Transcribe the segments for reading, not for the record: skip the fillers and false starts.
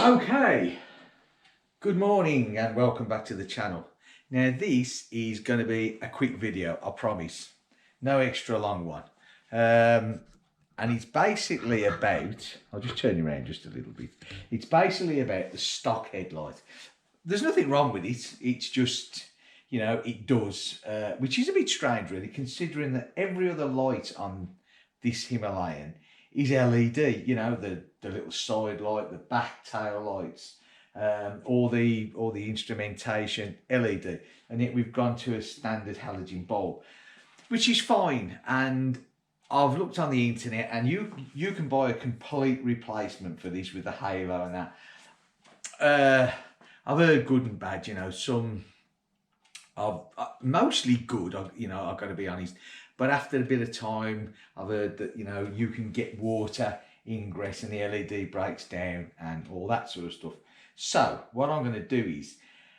Okay, good morning and welcome back to the channel. Now this is going to be a quick video, I promise. No extra long one. And it's basically about, I'll just turn you around just a little bit. It's basically about the stock headlight. There's nothing wrong with it, it's just, you know, it does, which is a bit strange really, considering that every other light on this Himalayan is LED, you know, the little side light, the back tail lights, all the instrumentation LED, and yet we've gone to a standard halogen bulb, which is fine. And I've looked on the internet, and you can buy a complete replacement for this with the halo and that. I've heard good and bad, you know. Some are mostly good, you know, I've got to be honest. But after a bit of time, I've heard that, you know, you can get water ingress and the LED breaks down and all that sort of stuff. So what I'm going to do is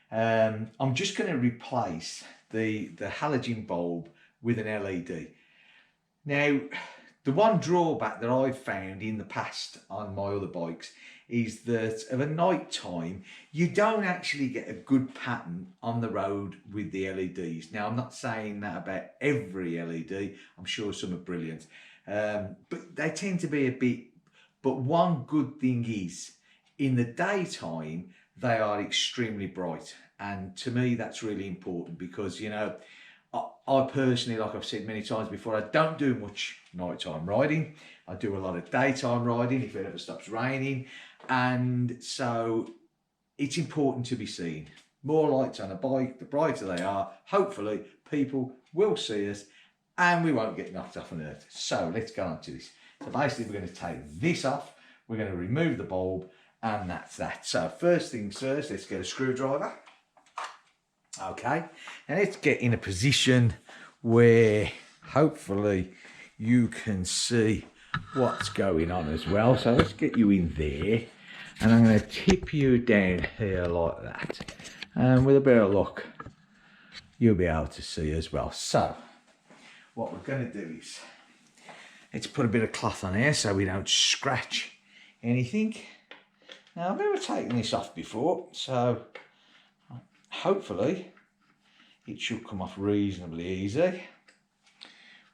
I'm just going to replace the halogen bulb with an LED. Now, the one drawback that I've found in the past on my other bikes is that of a night time, you don't actually get a good pattern on the road with the LEDs. Now, I'm not saying that about every LED. I'm sure some are brilliant, but they tend to be a bit. But one good thing is, in the daytime, they are extremely bright. And to me, that's really important because, you know, I personally, like I've said many times before, I don't do much nighttime riding. I do a lot of daytime riding if it ever stops raining. And so it's important to be seen. More lights on a bike, the brighter they are, hopefully people will see us and we won't get knocked off on earth. So let's go on to this. So basically we're going to take this off, we're going to remove the bulb, and that's that. So first things first, let's get a screwdriver. Okay, and let's get in a position where hopefully you can see what's going on as well. So let's get you in there, and I'm going to tip you down here like that, and with a bit of luck you'll be able to see as well. So what we're going to do is let's put a bit of cloth on here so we don't scratch anything. Now, I've never taken this off before, so hopefully it should come off reasonably easy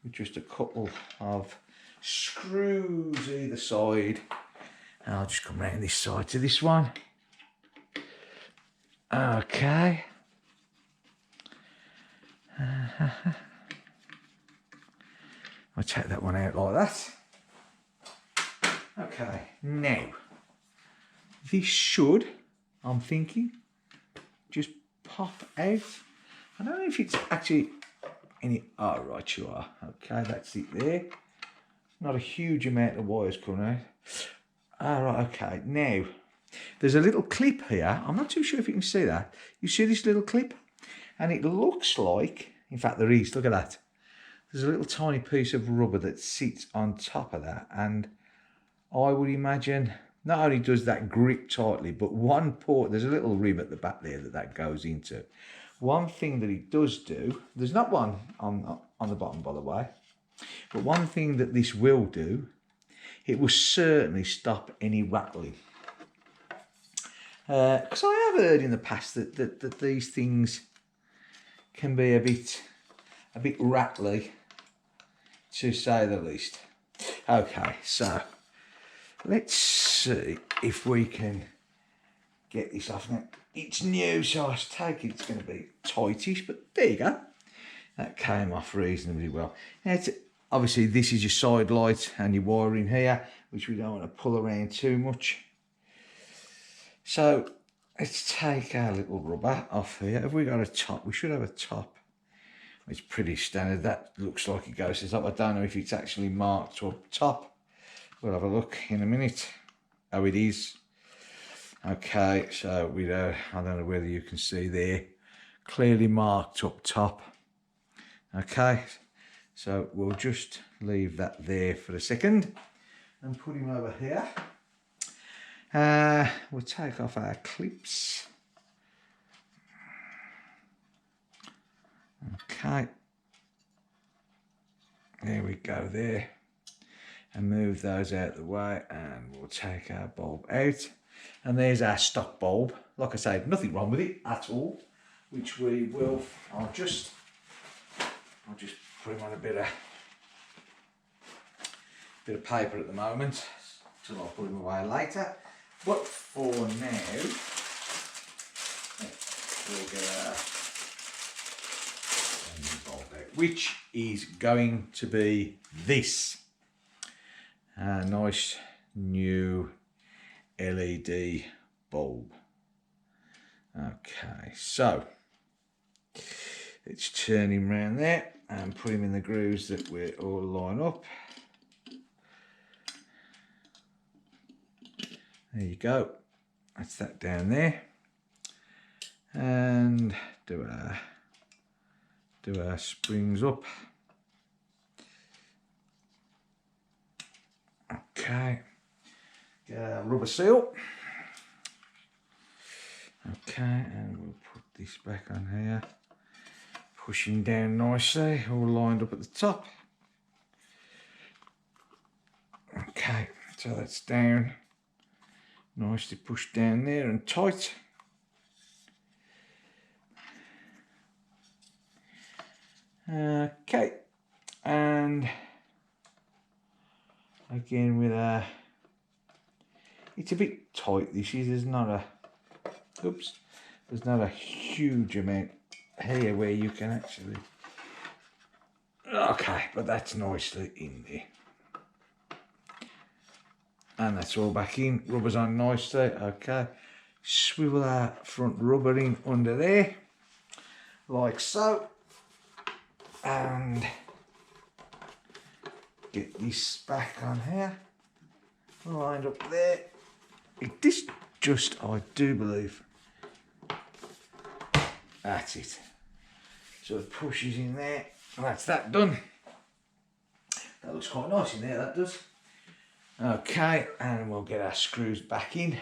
with just a couple of screws either side. And I'll just come round this side to this one. Okay. I'll take that one out like that. Okay, now this should, I'm thinking, just pop out. I don't know if it's actually any, oh right you are, okay, that's it there. Not a huge amount of wires coming out. All right, okay, now there's a little clip here. I'm not too sure if you can see that. You see this little clip? And it looks like, in fact there is, look at that. There's a little tiny piece of rubber that sits on top of that, and I would imagine not only does that grip tightly, but one port, there's a little rib at the back there that goes into. One thing that it does do, there's not one on the bottom by the way, but one thing that this will do, it will certainly stop any rattling. Because I have heard in the past that these things can be a bit rattly, to say the least. Okay, so let's see if we can get this off now. It's new, so I take it it's going to be tightish, but there you go. That came off reasonably well. Now, obviously this is your side light and your wiring here, which we don't want to pull around too much. So let's take our little rubber off here. Have we got a top? We should have a top. It's pretty standard. That looks like it goes to the top. I don't know if it's actually marked up top. We'll have a look in a minute. Oh, it is. Okay, so we I don't know whether you can see there, clearly marked up top. Okay, so we'll just leave that there for a second and put him over here. We'll take off our clips. Okay, there we go there, and move those out of the way, and we'll take our bulb out. And there's our stock bulb. Like I say, nothing wrong with it at all, which we will, I'll just put him on a bit of paper at the moment, till I'll put him away later. But for now, we'll get a bulb out, which is going to be this. A nice new LED bulb. Okay, so let's turn him around there and put him in the grooves that we all line up. There you go. That's that down there. And do our springs up. Okay. Get our rubber seal. Okay, and we'll put this back on here. Pushing down nicely, all lined up at the top. Okay, so that's down. Nicely pushed down there and tight. Okay, and again with a, it's a bit tight this is, there's not a huge amount here where you can actually, okay, but that's nicely in there. And that's all back in, rubber's on nicely, okay. Swivel our front rubber in under there, like so. And get this back on here, lined up there. This just, I do believe, that's it. So it pushes in there, and that's that done. That looks quite nice in there, that does. Okay, and we'll get our screws back in.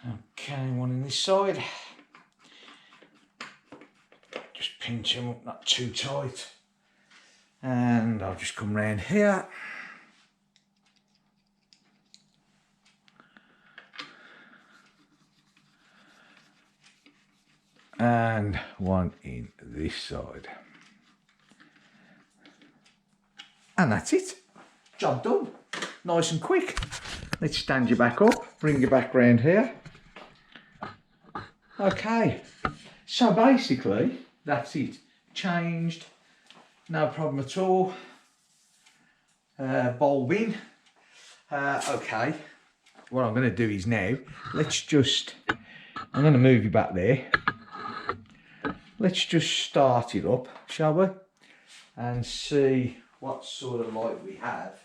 Okay, one in this side. Just pinch them up, not too tight. And I'll just come round here. And one in this side. And that's it. Job done. Nice and quick. Let's stand you back up, bring you back round here. Okay, so basically that's it. Changed, no problem at all. Bulb in. Okay, what I'm going to do is now, I'm going to move you back there. Let's just start it up, shall we? And see what sort of light we have.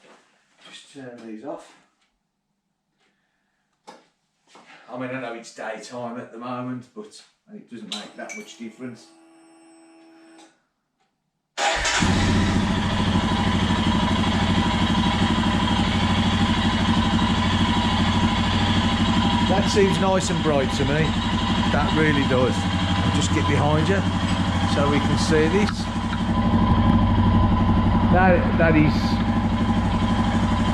Just turn these off. I mean, I know it's daytime at the moment, but it doesn't make that much difference. That seems nice and bright to me. That really does. I'll just get behind you so we can see this. That is,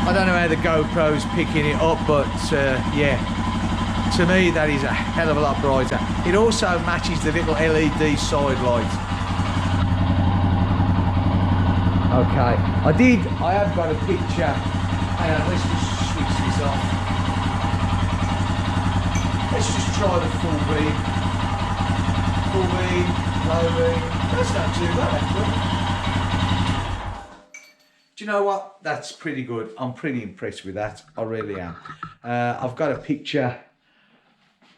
I don't know how the GoPro's picking it up, but yeah, to me that is a hell of a lot brighter. It also matches the little LED side light. Okay, I have got a picture. Hang on, let's just switch this on. Let's just try the full beam. Full beam, low beam. That's not too bad actually. Do you know what? That's pretty good. I'm pretty impressed with that. I really am. I've got a picture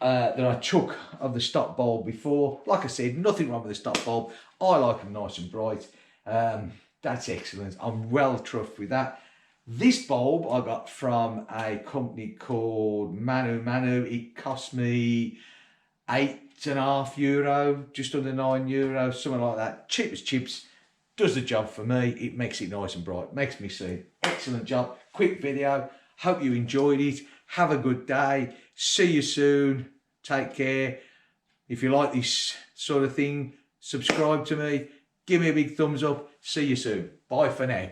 that I took of the stop bulb before. Like I said, nothing wrong with the stop bulb. I like them nice and bright. That's excellent. I'm well truffed with that. This bulb I got from a company called Manu. It cost me €8.50, just under €9, something like that. Cheap as chips. Does the job for me. It makes it nice and bright. Makes me see. Excellent job. Quick video. Hope you enjoyed it. Have a good day. See you soon. Take care. If you like this sort of thing, subscribe to me. Give me a big thumbs up. See you soon. Bye for now.